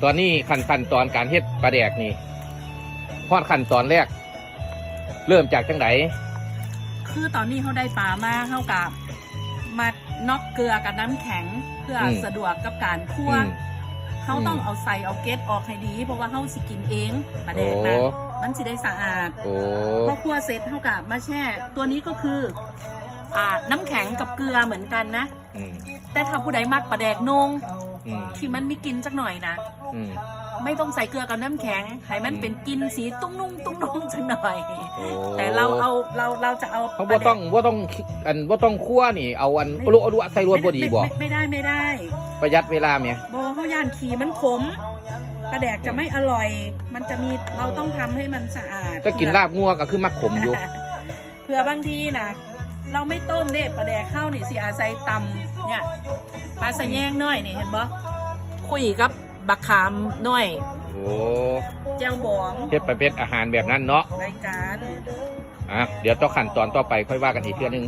ตอนนี้ขั้นตอนการเฮ็ดปลาแดกนี่ฮอดขั้นตอนแรก เริ่มจากจังไดคือตอนนี้เขาได้ปลามาเข้ากับมาน็อกเกลือกับน้ำแข็งเพื่อสะดวกกับการคั่วเขาต้องเอาใส่เอาเกล็ดออกให้ดีเพราะว่าเขาสิกินเองปลาแดกนะมันสิได้สะอาดพอคั่วเสร็จเขากับมาแช่ตัวนี้ก็คือน้ำแข็งกับเกลือเหมือนกันนะแต่ถ้าผู้ใดมักปลาแดกนงที่มันมีกลิ่นจักหน่อยนะไม่ต้องใส่เกลือกับน้ำแข็งให้มันเป็นกลิ่นสีตุ้งนุ่งจักหน่อยแต่เราจะเอาเขาบ่ต้องคั่วนี่เอาลุใส่รวนบ่ดีบ่ไม่ได้ประหยัดเวลาไหมบ่เขาย่านขี่มันขมปลาแดกจะไม่อร่อยมันจะมีเราต้องทำให้มันสะอาดก็กินลาบงัวก็คือมักขมอยู่เผื่อบางทีนะเราไม่ต้มเด็ดปลาแดกเข้านี่สิอาศัยตำเนี่ยปลาสะแยงน้อยนี่เห็นบ่คุยกับบักขามน้อยโอ้เจ้าบองเฮ็ดไปเป็นอาหารแบบนั้นเนาะรายการเดี๋ยวต่อขั้นตอนต่อไปค่อยว่ากันอีกเทื่อนึง